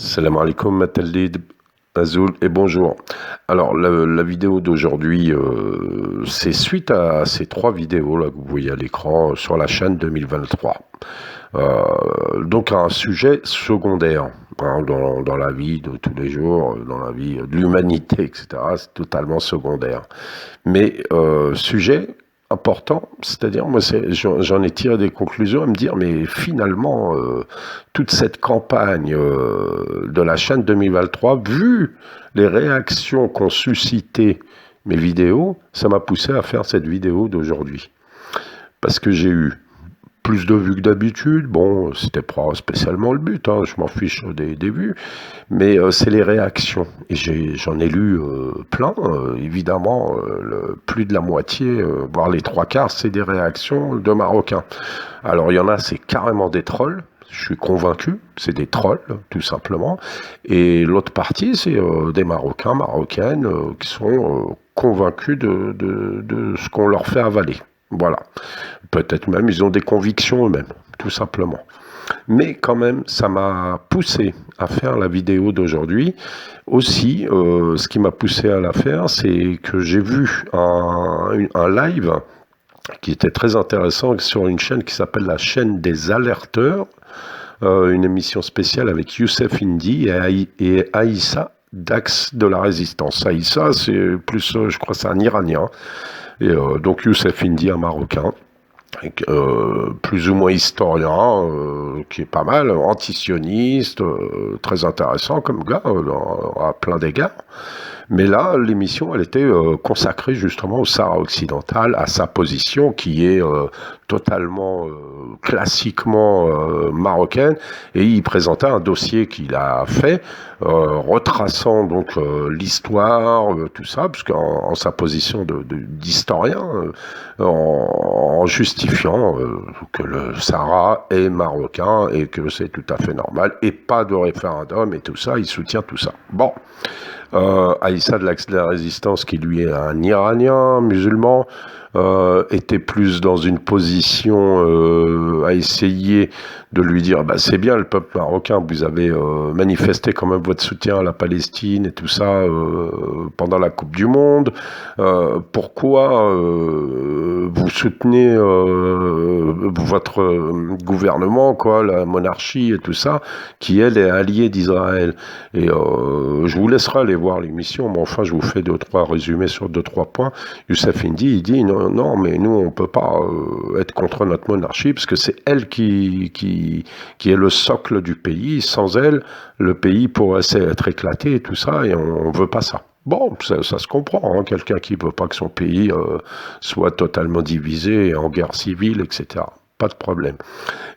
Salam alaikum, Mataldid, Azul et bonjour. Alors, la vidéo d'aujourd'hui, c'est suite à ces trois vidéos là que vous voyez à l'écran sur la chaîne 2023. Donc, un sujet secondaire dans la vie de tous les jours, dans la vie de l'humanité, etc. C'est totalement secondaire. Mais sujet important, c'est-à-dire moi j'en ai tiré des conclusions à me dire mais finalement toute cette campagne de la chaîne 2023, vu les réactions qu'ont suscité mes vidéos, ça m'a poussé à faire cette vidéo d'aujourd'hui. Parce que j'ai eu plus de vues que d'habitude. Bon, c'était pas spécialement le but, hein, je m'en fiche des vues, mais c'est les réactions. Et j'en ai lu plein, évidemment, plus de la moitié, voire les trois quarts, c'est des réactions de Marocains. Alors il y en a, c'est carrément des trolls. Je suis convaincu, c'est des trolls, tout simplement. Et l'autre partie, c'est des Marocains, Marocaines, qui sont convaincus de ce qu'on leur fait avaler. Voilà. Peut-être même, ils ont des convictions eux-mêmes, tout simplement. Mais quand même, ça m'a poussé à faire la vidéo d'aujourd'hui. Aussi, ce qui m'a poussé à la faire, c'est que j'ai vu un live qui était très intéressant sur une chaîne qui s'appelle la chaîne des alerteurs, une émission spéciale avec Youssef Indy et Aïssa d'Axe de la Résistance. Aïssa, c'est plus, je crois, c'est un Iranien. Et donc Youssef Indy, un Marocain. Plus ou moins historien, qui est pas mal, antisioniste, très intéressant comme gars, à plein d'égards. Mais là, l'émission, elle était consacrée justement au Sahara occidental, à sa position qui est totalement classiquement marocaine, et il présentait un dossier qu'il a fait, retraçant donc l'histoire, tout ça, parce qu'en sa position d'historien, en justifiant que le Sahara est marocain et que c'est tout à fait normal, et pas de référendum et tout ça, il soutient tout ça. Bon. Aïssa de la Résistance, qui lui est un Iranien musulman, était plus dans une position à essayer de lui dire bah, c'est bien le peuple marocain, vous avez manifesté quand même votre soutien à la Palestine et tout ça pendant la Coupe du Monde. Pourquoi vous soutenez votre gouvernement, quoi, la monarchie et tout ça, qui elle est alliée d'Israël. Et je vous laisserai aller voir l'émission, mais enfin je vous fais deux trois résumés sur deux trois points. Youssef Indy, il dit non, mais nous on peut pas être contre notre monarchie parce que c'est elle qui est le socle du pays. Sans elle, le pays pourrait être éclaté et tout ça, et on veut pas ça. Bon, ça se comprend, hein, quelqu'un qui veut pas que son pays soit totalement divisé, en guerre civile, etc. Pas de problème.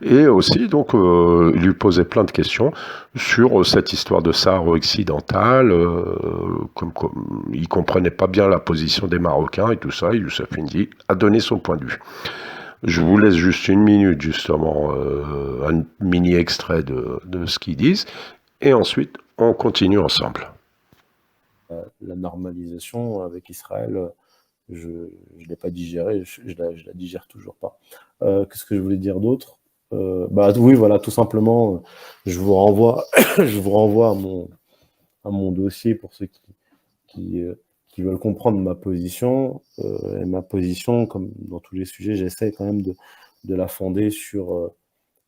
Et aussi, donc, il lui posait plein de questions sur cette histoire de Sahara occidental, comme il comprenait pas bien la position des Marocains et tout ça, et Youssef Indy a donné son point de vue. Je vous laisse juste une minute, justement, un mini extrait de ce qu'ils disent, et ensuite, on continue ensemble. La normalisation avec Israël, je ne l'ai pas digérée, je la digère toujours pas. Qu'est-ce que je voulais dire d'autre? Bah oui, voilà, tout simplement, je vous renvoie, je vous renvoie à mon dossier pour ceux qui, euh, qui veulent comprendre ma position. Et ma position, comme dans tous les sujets, j'essaie quand même de la fonder sur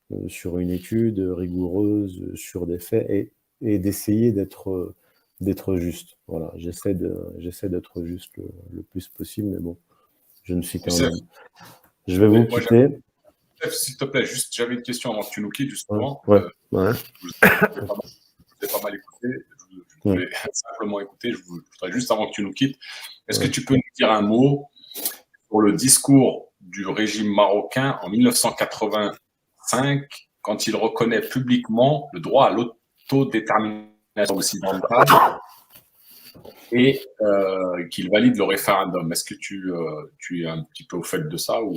une étude rigoureuse, sur des faits, et d'essayer d'être juste. Voilà, j'essaie d'être juste le plus possible, mais bon, je ne suis qu'un homme. Je vais vous Moi, quitter. s'il te plaît, juste, j'avais une question avant que tu nous quittes, justement. Ouais, ouais. Je vous ai pas mal écouté. Je voulais simplement écouter. Je voudrais juste, avant que tu nous quittes, est-ce que tu peux nous dire un mot sur le discours du régime marocain en 1985, quand il reconnaît publiquement le droit à l'autodétermination occidentale et qu'il valide le référendum? Est-ce que tu es un petit peu au fait de ça ou...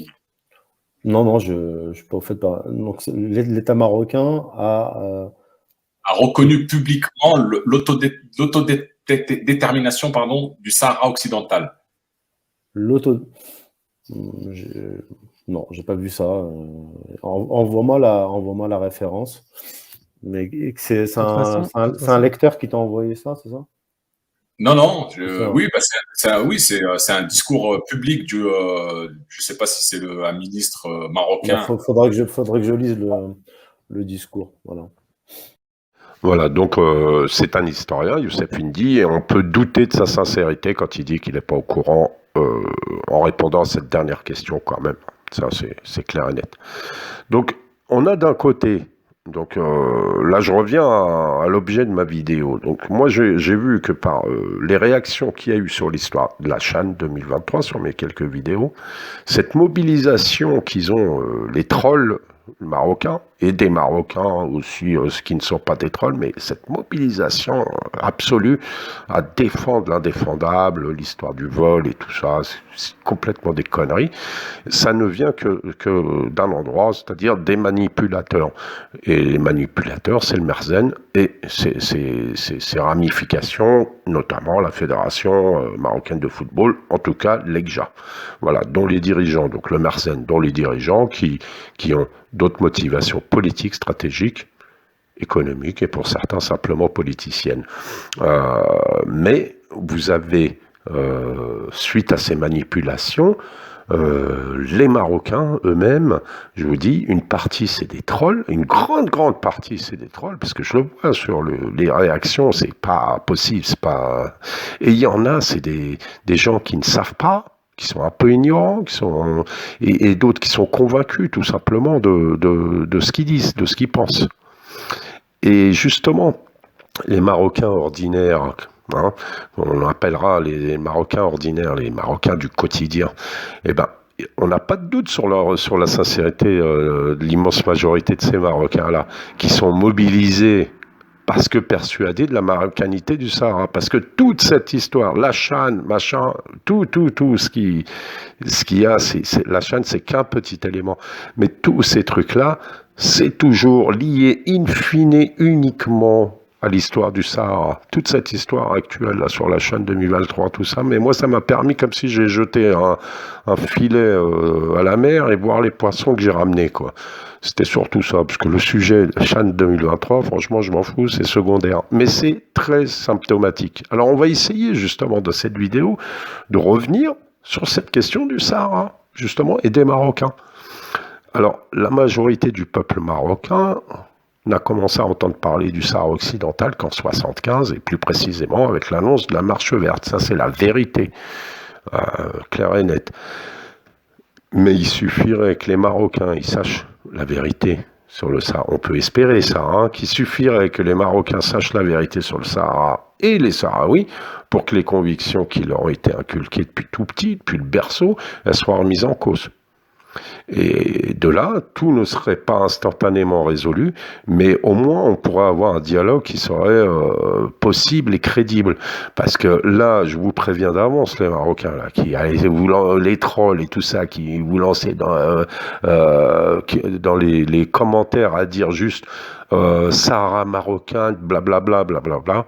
Non, je ne suis pas au fait. Donc, l'État marocain a reconnu publiquement l'autodétermination du Sahara occidental. Non, j'ai pas vu ça. Envoie-moi la référence. Mais c'est De toute façon, c'est un lecteur qui t'a envoyé ça, c'est ça? Non, C'est ça. oui, bah, c'est un discours public je sais pas si c'est un ministre Bah, marocain. faudrait que je lise le discours. Voilà. Voilà, donc c'est un historien, Youssef Indy, et on peut douter de sa sincérité quand il dit qu'il n'est pas au courant en répondant à cette dernière question quand même. Ça, c'est clair et net. Donc, on a d'un côté, donc là je reviens à l'objet de ma vidéo. Donc moi j'ai vu que par les réactions qu'il y a eu sur l'histoire de la Chan 2023, sur mes quelques vidéos, cette mobilisation qu'ils ont, les trolls marocains, et des Marocains aussi, ce qui ne sont pas des trolls, mais cette mobilisation absolue à défendre l'indéfendable, l'histoire du vol et tout ça, c'est complètement des conneries. Ça ne vient que d'un endroit, c'est-à-dire des manipulateurs. Et les manipulateurs, c'est le Merzen et ses ramifications, notamment la Fédération marocaine de football, en tout cas l'EGJA. Voilà, dont les dirigeants, donc le Merzen, dont les dirigeants qui ont d'autres motivations politiques, stratégiques, économiques et pour certains simplement politiciennes. Mais vous avez, suite à ces manipulations, les Marocains eux-mêmes, je vous dis, une partie c'est des trolls, une grande partie c'est des trolls, parce que je le vois sur les réactions, c'est pas possible, c'est pas... Et il y en a, c'est des gens qui ne savent pas, qui sont un peu ignorants, et d'autres qui sont convaincus tout simplement de ce qu'ils disent, de ce qu'ils pensent. Et justement, les Marocains ordinaires, hein, on appellera les Marocains ordinaires, les Marocains du quotidien, eh ben, on n'a pas de doute sur la sincérité de l'immense majorité de ces Marocains-là, qui sont mobilisés parce que persuadés de la marocanité du Sahara, parce que toute cette histoire, la Chan, machin, tout ce qu'il y a, la Chan, c'est qu'un petit élément, mais tous ces trucs-là, c'est toujours lié in fine uniquement à l'histoire du Sahara. Toute cette histoire actuelle là, sur la chaîne 2023, tout ça, mais moi ça m'a permis comme si j'ai jeté un filet à la mer et voir les poissons que j'ai ramenés, quoi. C'était surtout ça, parce que le sujet Chan 2023, franchement je m'en fous, c'est secondaire. Mais c'est très symptomatique. Alors on va essayer justement de cette vidéo de revenir sur cette question du Sahara, justement, et des Marocains. Alors, la majorité du peuple marocain n'a commencé à entendre parler du Sahara occidental qu'en 1975, et plus précisément avec l'annonce de la Marche verte. Ça, c'est la vérité, claire et nette. Mais il suffirait que les Marocains ils sachent la vérité sur le Sahara. On peut espérer ça, hein, qu'il suffirait que les Marocains sachent la vérité sur le Sahara et les Sahraouis pour que les convictions qui leur ont été inculquées depuis tout petit, depuis le berceau, elles soient remises en cause. Et de là, tout ne serait pas instantanément résolu, mais au moins on pourrait avoir un dialogue qui serait possible et crédible. Parce que là, je vous préviens d'avance, les Marocains, là, les trolls et tout ça, qui vous lancez dans les commentaires à dire juste Sahara marocain, blablabla, blablabla.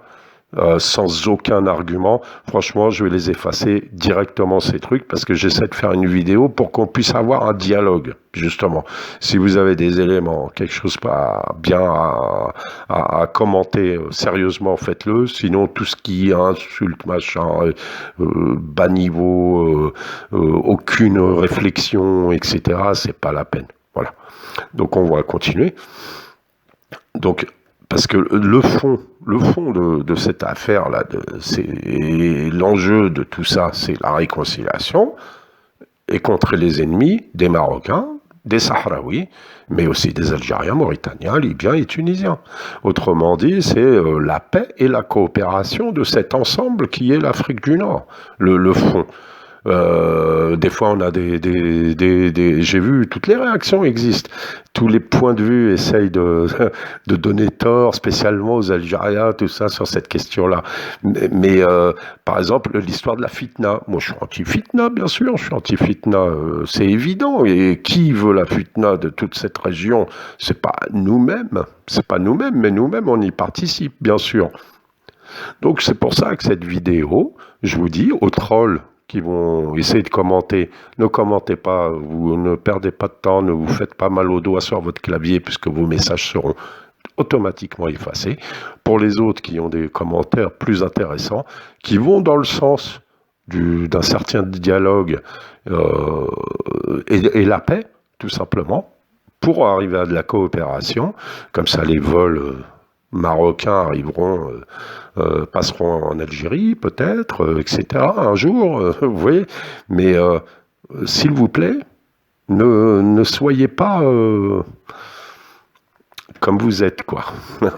Sans aucun argument, franchement je vais les effacer directement ces trucs parce que j'essaie de faire une vidéo pour qu'on puisse avoir un dialogue, justement. Si vous avez des éléments, quelque chose pas bien à commenter sérieusement, faites-le, sinon tout ce qui est insulte, machin, bas niveau, aucune réflexion, etc., c'est pas la peine. Voilà. Donc on va continuer. Donc parce que le fond de cette affaire-là, l'enjeu de tout ça, c'est la réconciliation, et contre les ennemis des Marocains, des Sahraouis, mais aussi des Algériens, Mauritaniens, Libyens et Tunisiens. Autrement dit, c'est la paix et la coopération de cet ensemble qui est l'Afrique du Nord, le fond. Des fois on a j'ai vu toutes les réactions existent, tous les points de vue essayent de donner tort spécialement aux Algériens, tout ça sur cette question-là, mais par exemple l'histoire de la fitna, moi je suis anti-fitna, bien sûr, je suis anti-fitna, c'est évident, et qui veut la fitna de toute cette région? C'est pas nous-mêmes, mais nous-mêmes on y participe, bien sûr. Donc c'est pour ça que cette vidéo, je vous dis aux trolls qui vont essayer de commenter, ne commentez pas, vous ne perdez pas de temps, ne vous faites pas mal au doigt sur votre clavier puisque vos messages seront automatiquement effacées. Pour les autres qui ont des commentaires plus intéressants, qui vont dans le sens d'un certain dialogue et la paix, tout simplement, pour arriver à de la coopération, comme ça les vols marocains arriveront, passeront en Algérie peut-être, etc. un jour, vous voyez, mais s'il vous plaît, ne soyez pas comme vous êtes, quoi,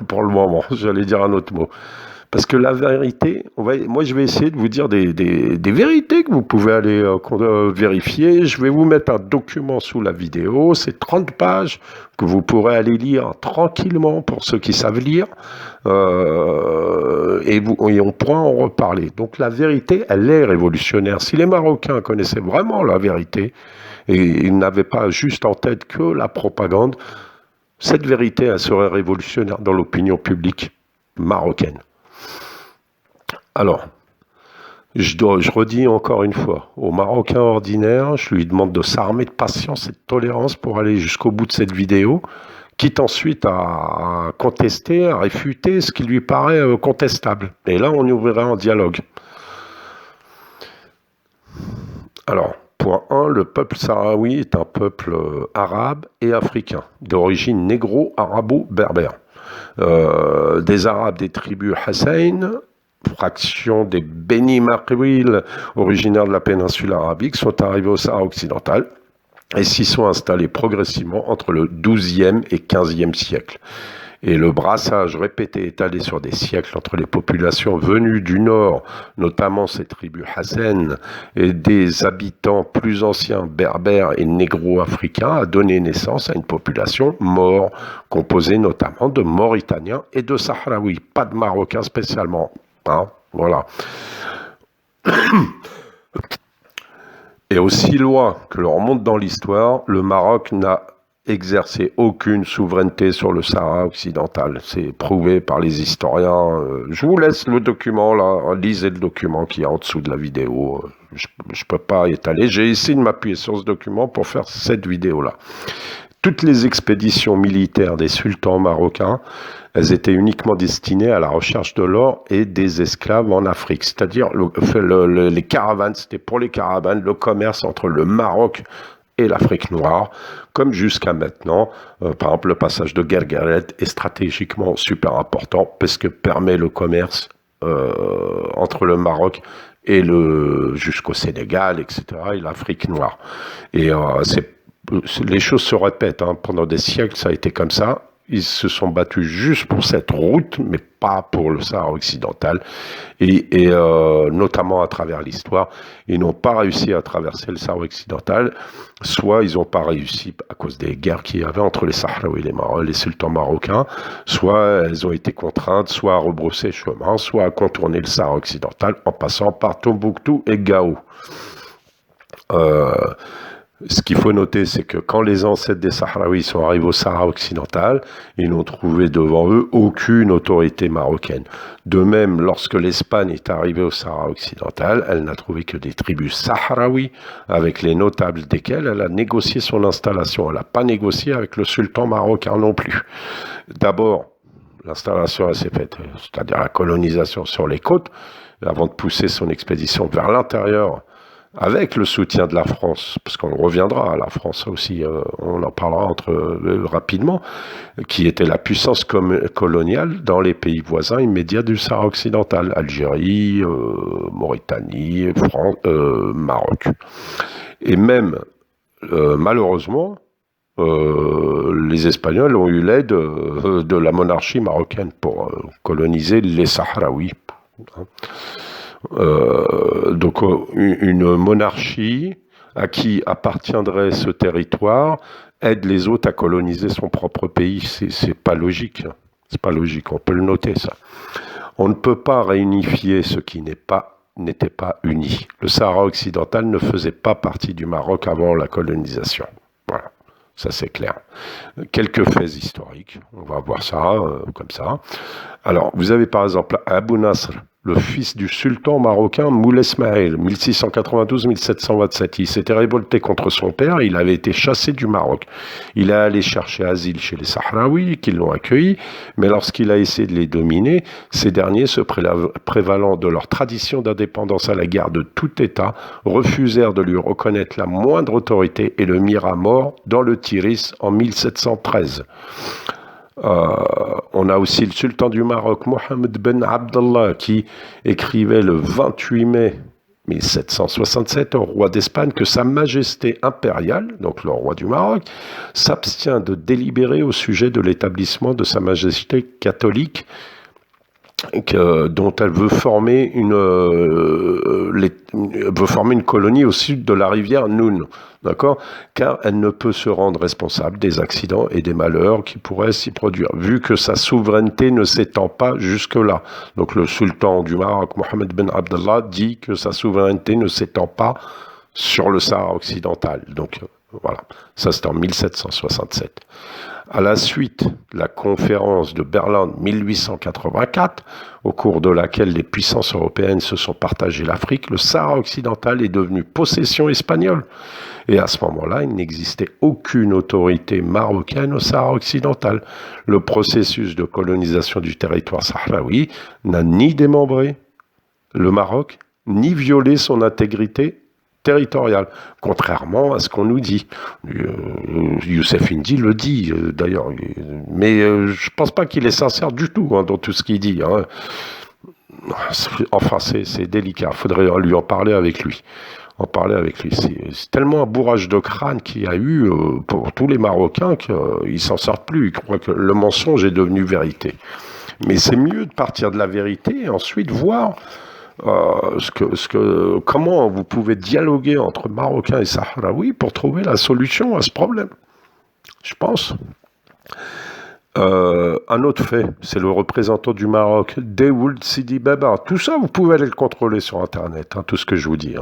pour le moment, j'allais dire un autre mot. Parce que la vérité, moi je vais essayer de vous dire des vérités que vous pouvez aller vérifier. Je vais vous mettre un document sous la vidéo, c'est 30 pages que vous pourrez aller lire tranquillement pour ceux qui savent lire. Et on pourra en reparler. Donc la vérité, elle est révolutionnaire. Si les Marocains connaissaient vraiment la vérité, et ils n'avaient pas juste en tête que la propagande, cette vérité, elle serait révolutionnaire dans l'opinion publique marocaine. Alors, je redis encore une fois, au Marocain ordinaire, je lui demande de s'armer de patience et de tolérance pour aller jusqu'au bout de cette vidéo, quitte ensuite à contester, à réfuter ce qui lui paraît contestable. Et là, on ouvrira un dialogue. Alors, point 1, le peuple sahraoui est un peuple arabe et africain, d'origine négro-arabo-berbère. Des Arabes des tribus Hassain, fraction des Beni Makril, originaires de la péninsule arabique, sont arrivés au Sahara occidental et s'y sont installés progressivement entre le XIIe et XVe siècle. Et le brassage répété étalé sur des siècles entre les populations venues du nord, notamment ces tribus Hassan, et des habitants plus anciens berbères et négro-africains, a donné naissance à une population maure, composée notamment de Mauritaniens et de Sahraouis, pas de Marocains spécialement. Hein, voilà. Et aussi loin que l'on remonte dans l'histoire, le Maroc n'a exercé aucune souveraineté sur le Sahara occidental. C'est prouvé par les historiens. Je vous laisse le document, là. Lisez le document qui est en dessous de la vidéo. Je ne peux pas étaler. J'ai essayé de m'appuyer sur ce document pour faire cette vidéo-là. Toutes les expéditions militaires des sultans marocains, elles étaient uniquement destinées à la recherche de l'or et des esclaves en Afrique. C'est-à-dire, les caravanes, c'était pour les caravanes, le commerce entre le Maroc et l'Afrique noire, comme jusqu'à maintenant. Par exemple, le passage de Guergueret est stratégiquement super important parce que permet le commerce entre le Maroc et jusqu'au Sénégal, etc., et l'Afrique noire. Et les choses se répètent, hein. Pendant des siècles, ça a été comme ça. Ils se sont battus juste pour cette route, mais pas pour le Sahara occidental. Et notamment à travers l'histoire, ils n'ont pas réussi à traverser le Sahara occidental. Soit ils n'ont pas réussi à cause des guerres qu'il y avait entre les Sahraouis et les sultans marocains, soit elles ont été contraintes, soit à rebrousser chemin, soit à contourner le Sahara occidental en passant par Tombouctou et Gao. Ce qu'il faut noter, c'est que quand les ancêtres des Sahraouis sont arrivés au Sahara occidental, ils n'ont trouvé devant eux aucune autorité marocaine. De même, lorsque l'Espagne est arrivée au Sahara occidental, elle n'a trouvé que des tribus sahraouis, avec les notables desquels elle a négocié son installation. Elle n'a pas négocié avec le sultan marocain non plus. D'abord, l'installation s'est faite, c'est-à-dire la colonisation sur les côtes, avant de pousser son expédition vers l'intérieur, avec le soutien de la France, parce qu'on reviendra à la France aussi, on en parlera rapidement, qui était la puissance coloniale dans les pays voisins immédiats du Sahara occidental, Algérie, Mauritanie, Maroc. Et même, malheureusement, les Espagnols ont eu l'aide de la monarchie marocaine pour coloniser les Sahraouis. Donc une monarchie à qui appartiendrait ce territoire aide les autres à coloniser son propre pays. C'est pas logique. C'est pas logique. On peut le noter, ça. On ne peut pas réunifier ce qui n'était pas uni. Le Sahara occidental ne faisait pas partie du Maroc avant la colonisation. Voilà. Ça, c'est clair. Quelques faits historiques. On va voir ça comme ça. Alors, vous avez par exemple Abou Nasr, le fils du sultan marocain Moulay Ismaël, 1692-1727. Il s'était révolté contre son père, il avait été chassé du Maroc. Il est allé chercher asile chez les Sahraouis, qui l'ont accueilli, mais lorsqu'il a essayé de les dominer, ces derniers, se prévalant de leur tradition d'indépendance à la guerre de tout État, refusèrent de lui reconnaître la moindre autorité et le mirent à mort dans le Tiris en 1713. On a aussi le sultan du Maroc, Mohammed Ben Abdallah, qui écrivait le 28 mai 1767 au roi d'Espagne que Sa Majesté impériale, donc le roi du Maroc, s'abstient de délibérer au sujet de l'établissement de Sa Majesté catholique dont elle veut former une colonie au sud de la rivière Noun, d'accord, car elle ne peut se rendre responsable des accidents et des malheurs qui pourraient s'y produire, vu que sa souveraineté ne s'étend pas jusque-là. Donc le sultan du Maroc, Mohammed Ben Abdallah, dit que sa souveraineté ne s'étend pas sur le Sahara occidental. Donc voilà, ça c'est en 1767. À la suite, la conférence de Berlin 1884, au cours de laquelle les puissances européennes se sont partagées l'Afrique, le Sahara occidental est devenu possession espagnole. Et à ce moment-là, il n'existait aucune autorité marocaine au Sahara occidental. Le processus de colonisation du territoire sahraoui n'a ni démembré le Maroc, ni violé son intégrité territoriale, contrairement à ce qu'on nous dit. Youssef Indy le dit d'ailleurs, mais je pense pas qu'il est sincère du tout dans tout ce qu'il dit. Enfin, c'est délicat, il faudrait lui en parler avec lui. C'est tellement un bourrage de crâne qu'il y a eu pour tous les Marocains qu'ils s'en sortent plus. Ils croient que le mensonge est devenu vérité. Mais c'est mieux de partir de la vérité et ensuite voir comment vous pouvez dialoguer entre Marocains et Sahraouis pour trouver la solution à ce problème. Je pense. Un autre fait, c'est le représentant du Maroc, Daoud Sidi Baba. Tout ça, vous pouvez aller le contrôler sur Internet, tout ce que je vous dis.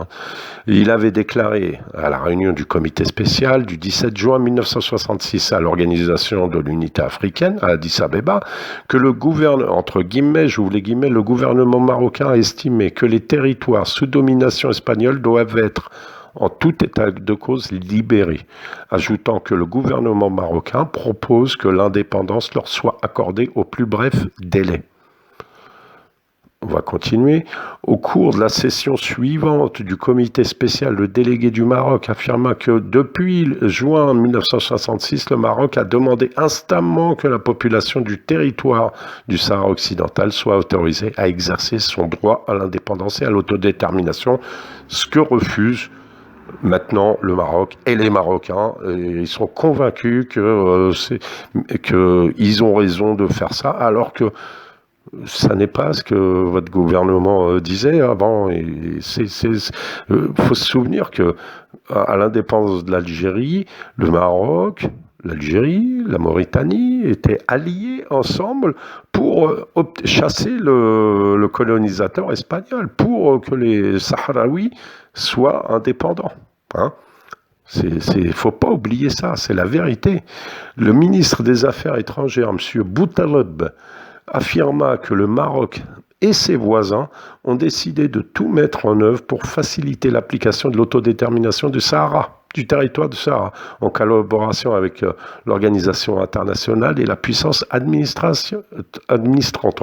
Il avait déclaré à la réunion du comité spécial du 17 juin 1966 à l'Organisation de l'Unité africaine, à Addis Abeba, que le gouvernement, entre guillemets, j'ouvre les guillemets, le gouvernement marocain a estimé que les territoires sous domination espagnole doivent être en tout état de cause libérés, ajoutant que le gouvernement marocain propose que l'indépendance leur soit accordée au plus bref délai. On va continuer. Au cours de la session suivante du comité spécial, le délégué du Maroc affirma que depuis juin 1966, le Maroc a demandé instamment que la population du territoire du Sahara occidental soit autorisée à exercer son droit à l'indépendance et à l'autodétermination, ce que refuse maintenant le Maroc et les Marocains. Ils sont convaincus qu'ils ont raison de faire ça, alors que ça n'est pas ce que votre gouvernement disait avant. Il faut se souvenir que à l'indépendance de l'Algérie, le Maroc, l'Algérie, la Mauritanie étaient alliés ensemble pour chasser le colonisateur espagnol, pour que les Sahraouis soient indépendants. Faut pas oublier ça, c'est la vérité. Le ministre des Affaires étrangères, M. Boutaleb, affirma que le Maroc et ses voisins ont décidé de tout mettre en œuvre pour faciliter l'application de l'autodétermination du Sahara, du territoire du Sahara, en collaboration avec l'organisation internationale et la puissance administrante,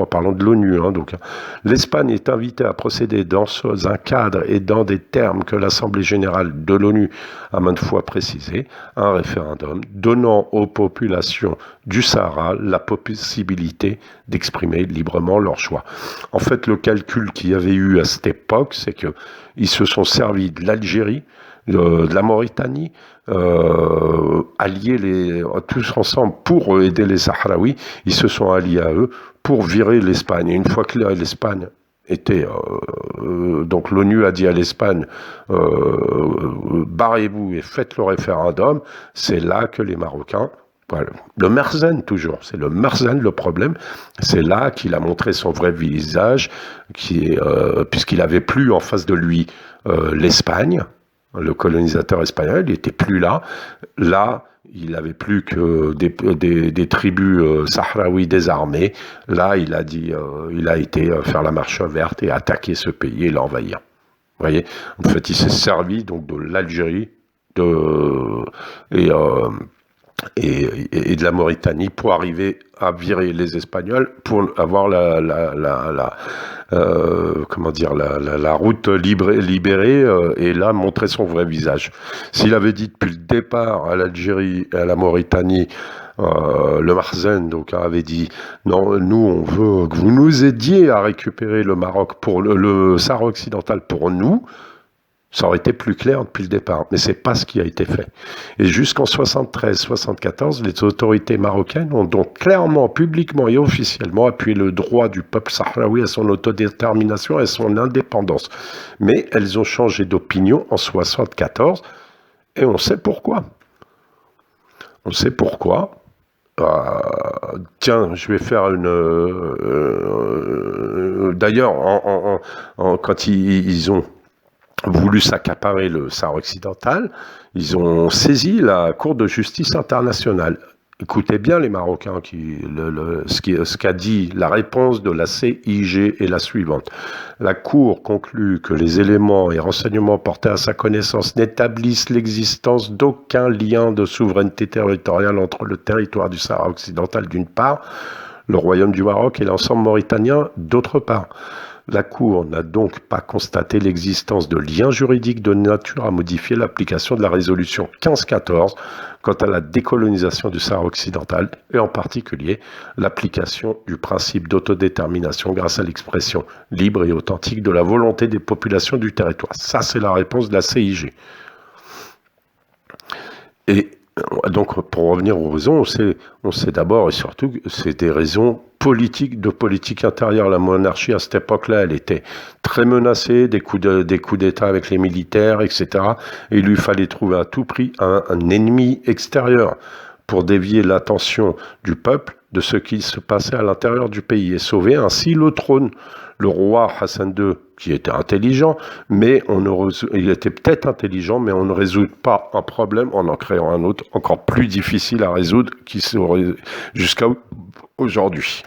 parlons de l'ONU. Donc, l'Espagne est invitée à procéder dans un cadre et dans des termes que l'Assemblée générale de l'ONU a maintes fois précisé, un référendum donnant aux populations du Sahara la possibilité d'exprimer librement leur choix. En fait, le calcul qu'il y avait eu à cette époque, c'est qu'ils se sont servis de l'Algérie, de la Mauritanie, alliés tous ensemble pour aider les Sahraouis. Ils se sont alliés à eux pour virer l'Espagne. Et une fois que l'Espagne était... donc l'ONU a dit à l'Espagne, barrez-vous et faites le référendum, c'est là que les Marocains... Voilà. Le Merzen, toujours, c'est le Merzen le problème. C'est là qu'il a montré son vrai visage, puisqu'il n'avait plus en face de lui l'Espagne, le colonisateur espagnol, il n'était plus là. Là, il n'avait plus que des tribus sahraouis désarmées. Là, il a dit, il a été faire la marche verte et attaquer ce pays et l'envahir. Vous voyez, en fait, il s'est servi donc de l'Algérie et de la Mauritanie pour arriver à virer les Espagnols, pour avoir comment dire, la route libérée et là montrer son vrai visage. S'il avait dit depuis le départ à l'Algérie et à la Mauritanie, le Marzen donc avait dit non, nous on veut que vous nous aidiez à récupérer le Maroc pour le Sahara occidental pour nous, ça aurait été plus clair depuis le départ, mais c'est pas ce qui a été fait. Et jusqu'en 73-74, les autorités marocaines ont donc clairement, publiquement et officiellement appuyé le droit du peuple sahraoui à son autodétermination et à son indépendance. Mais elles ont changé d'opinion en 74, et on sait pourquoi. On sait pourquoi. Tiens, je vais faire une... D'ailleurs, quand ils ont voulu s'accaparer le Sahara occidental, ils ont saisi la Cour de justice internationale. Écoutez bien les Marocains, ce qu'a dit la réponse de la CIG est la suivante. La Cour conclut que les éléments et renseignements portés à sa connaissance n'établissent l'existence d'aucun lien de souveraineté territoriale entre le territoire du Sahara occidental d'une part, le Royaume du Maroc et l'ensemble mauritanien d'autre part. La Cour n'a donc pas constaté l'existence de liens juridiques de nature à modifier l'application de la résolution 1514 quant à la décolonisation du Sahara occidental et en particulier l'application du principe d'autodétermination grâce à l'expression libre et authentique de la volonté des populations du territoire. Ça, c'est la réponse de la CIG. Et donc, pour revenir aux raisons, on sait d'abord et surtout que c'est des raisons politiques, de politique intérieure. La monarchie, à cette époque-là, elle était très menacée, des coups d'État avec les militaires, etc. Et il lui fallait trouver à tout prix un ennemi extérieur pour dévier l'attention du peuple de ce qui se passait à l'intérieur du pays et sauver ainsi le trône. Le roi Hassan II, qui était intelligent, mais il était peut-être intelligent, mais on ne résout pas un problème en créant un autre encore plus difficile à résoudre, qui serait jusqu'à aujourd'hui.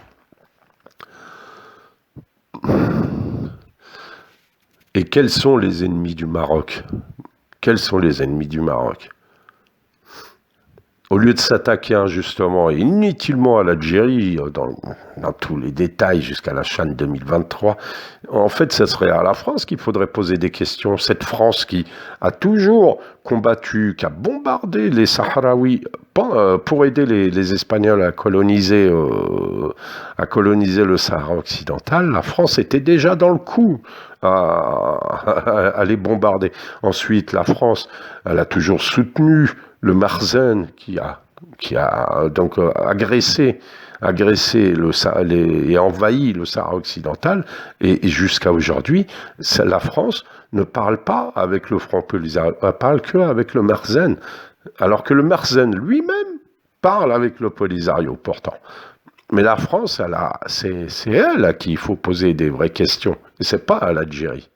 Et quels sont les ennemis du Maroc ? Quels sont les ennemis du Maroc ? Au lieu de s'attaquer injustement et inutilement à l'Algérie, dans tous les détails jusqu'à la Chan 2023, en fait, ce serait à la France qu'il faudrait poser des questions. Cette France qui a toujours combattu, qui a bombardé les Sahraouis pour aider les Espagnols à coloniser le Sahara occidental, la France était déjà dans le coup à les bombarder. Ensuite, la France, elle a toujours soutenu le Marzen qui a donc agressé et envahi le Sahara occidental, et jusqu'à aujourd'hui, la France ne parle pas avec le Front Polisario, elle parle que avec le Marzen, alors que le Marzen lui-même parle avec le Polisario pourtant. Mais la France, c'est elle à qui il faut poser des vraies questions, et c'est pas à l'Algérie.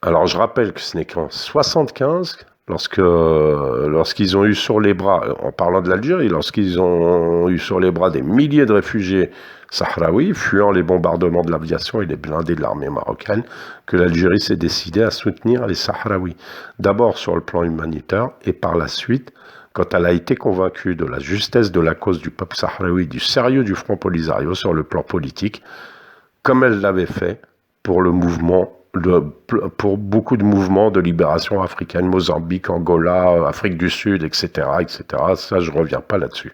Alors, je rappelle que ce n'est qu'en 1975, lorsqu'ils ont eu sur les bras, en parlant de l'Algérie, lorsqu'ils ont eu sur les bras des milliers de réfugiés sahraouis, fuyant les bombardements de l'aviation et les blindés de l'armée marocaine, que l'Algérie s'est décidée à soutenir les Sahraouis. D'abord sur le plan humanitaire, et par la suite, quand elle a été convaincue de la justesse de la cause du peuple sahraoui, du sérieux du Front Polisario sur le plan politique, comme elle l'avait fait pour pour beaucoup de mouvements de libération africaine, Mozambique, Angola, Afrique du Sud, etc., etc. Ça, je ne reviens pas là-dessus.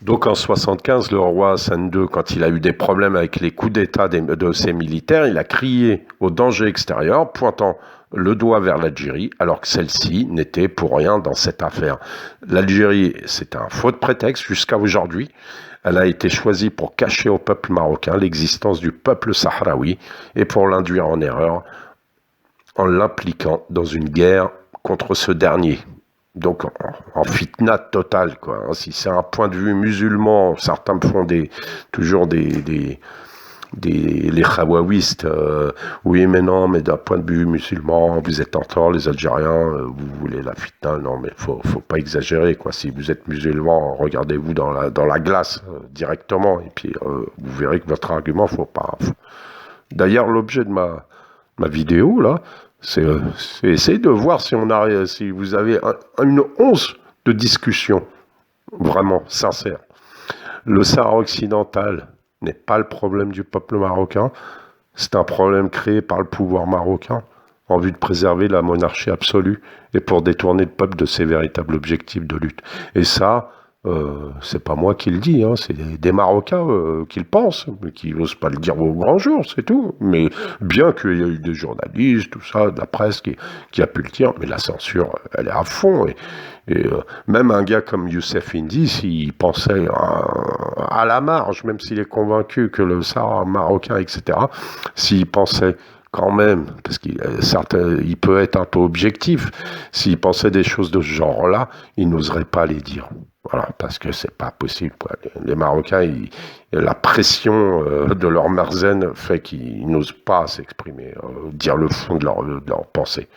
Donc en 1975, le roi Hassan II, quand il a eu des problèmes avec les coups d'État de ses militaires, il a crié au danger extérieur, pointant le doigt vers l'Algérie, alors que celle-ci n'était pour rien dans cette affaire. L'Algérie, c'est un faux prétexte jusqu'à aujourd'hui. Elle a été choisie pour cacher au peuple marocain l'existence du peuple sahraoui et pour l'induire en erreur en l'impliquant dans une guerre contre ce dernier. Donc en fitna totale, quoi. Si c'est un point de vue musulman, certains font toujours des les khawawistes. Oui, mais non, mais d'un point de vue musulman, vous êtes en tort, les Algériens, vous voulez la fitna. Non, mais faut pas exagérer, quoi. Si vous êtes musulman, regardez-vous dans la glace directement, et puis vous verrez que votre argument, faut pas. D'ailleurs, l'objet de ma vidéo là, c'est essayer de voir si si vous avez une once de discussion vraiment sincère. Le Sahara occidental n'est pas le problème du peuple marocain, c'est un problème créé par le pouvoir marocain en vue de préserver la monarchie absolue et pour détourner le peuple de ses véritables objectifs de lutte. Et ça, c'est pas moi qui le dis, hein, c'est des Marocains qui le pensent, mais qui n'osent pas le dire au grand jour, c'est tout. Mais bien qu'il y a eu des journalistes, tout ça, de la presse qui a pu le dire, mais la censure, elle est à fond. Et même un gars comme Youssef Indy, s'il pensait à la marge, même s'il est convaincu que le Sahara marocain, etc., s'il pensait quand même, parce qu'il peut être un peu objectif, s'il pensait des choses de ce genre-là, il n'oserait pas les dire. Voilà, parce que c'est pas possible, quoi. Les Marocains, la pression de leur merzen fait qu'ils n'osent pas s'exprimer, dire le fond de leur pensée.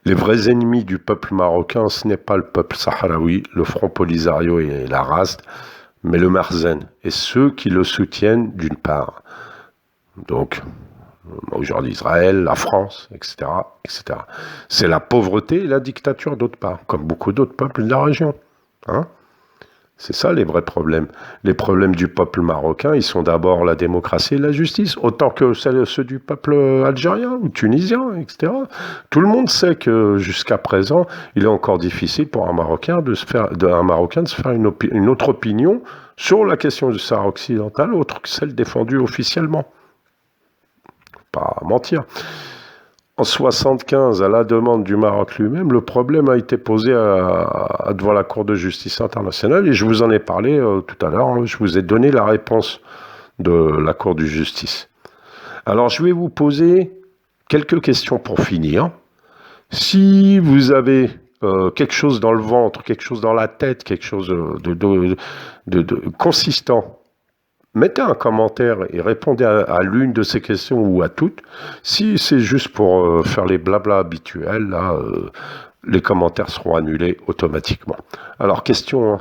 Les vrais ennemis du peuple marocain, ce n'est pas le peuple sahraoui, le Front Polisario et la RASD, mais le merzen, et ceux qui le soutiennent d'une part. Donc, aujourd'hui Israël, la France, etc., etc. C'est la pauvreté et la dictature d'autre part, comme beaucoup d'autres peuples de la région. Hein? C'est ça les vrais problèmes. Les problèmes du peuple marocain, ils sont d'abord la démocratie et la justice, autant que ceux du peuple algérien ou tunisien, etc. Tout le monde sait que jusqu'à présent, il est encore difficile pour un Marocain de se faire une autre opinion sur la question du Sahara occidental, autre que celle défendue officiellement. Pas mentir. En 1975, à la demande du Maroc lui-même, le problème a été posé devant la Cour de justice internationale et je vous en ai parlé tout à l'heure. Je vous ai donné la réponse de la Cour de justice. Alors, je vais vous poser quelques questions pour finir. Si vous avez quelque chose dans le ventre, quelque chose dans la tête, quelque chose de consistant, mettez un commentaire et répondez à l'une de ces questions ou à toutes. Si c'est juste pour faire les blabla habituels, là, les commentaires seront annulés automatiquement. Alors, question 1.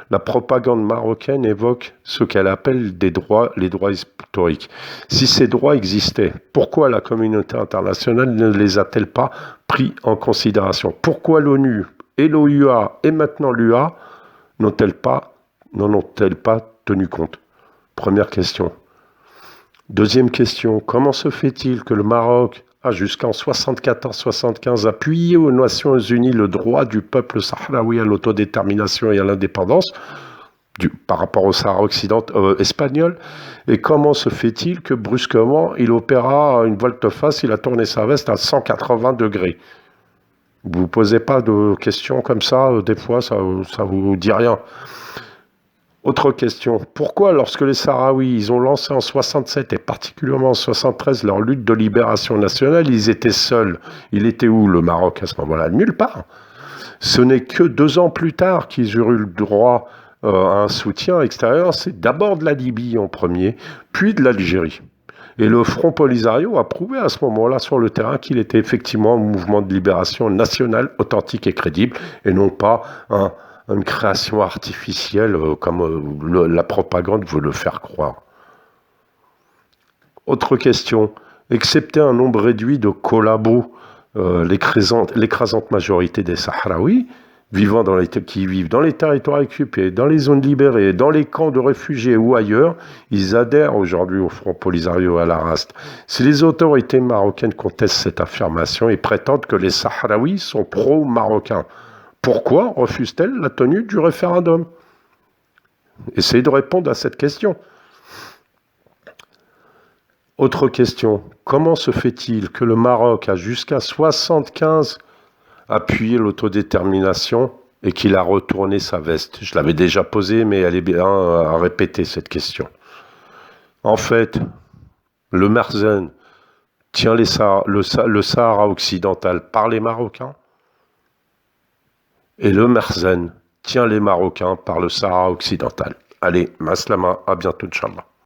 La propagande marocaine évoque ce qu'elle appelle les droits historiques. Si ces droits existaient, pourquoi la communauté internationale ne les a-t-elle pas pris en considération? Pourquoi l'ONU et l'OUA et maintenant l'UA n'en ont-elles pas tenu compte? Première question. Deuxième question, comment se fait-il que le Maroc a jusqu'en 1974-1975 appuyé aux Nations Unies le droit du peuple sahraoui à l'autodétermination et à l'indépendance par rapport au Sahara occidental espagnol? Et comment se fait-il que brusquement il opéra une volte-face, il a tourné sa veste à 180 degrés? Vous ne vous posez pas de questions comme ça, des fois ça vous dit rien. Autre question, pourquoi lorsque les Sahraouis ils ont lancé en 67 et particulièrement en 73 leur lutte de libération nationale, ils étaient seuls? Il était où le Maroc à ce moment-là? Nulle part. Ce n'est que 2 ans plus tard qu'ils eurent eu le droit à un soutien extérieur, c'est d'abord de la Libye en premier, puis de l'Algérie. Et le Front Polisario a prouvé à ce moment-là sur le terrain qu'il était effectivement un mouvement de libération nationale authentique et crédible, et non pas une création artificielle comme la propagande veut le faire croire. Autre question. Excepté un nombre réduit de collabos, l'écrasante majorité des Sahraouis qui vivent dans les territoires occupés, dans les zones libérées, dans les camps de réfugiés ou ailleurs, ils adhèrent aujourd'hui au Front Polisario et à la RASD. Si les autorités marocaines contestent cette affirmation et prétendent que les Sahraouis sont pro-marocains, pourquoi refuse-t-elle la tenue du référendum? Essayez de répondre à cette question. Autre question. Comment se fait-il que le Maroc a jusqu'à 1975 appuyé l'autodétermination et qu'il a retourné sa veste? Je l'avais déjà posée, mais elle est bien à répéter cette question. En fait, le merzen tient le Sahara occidental par les Marocains, et le merzen tient les Marocains par le Sahara occidental. Allez, maslama, à bientôt, Inch'Allah.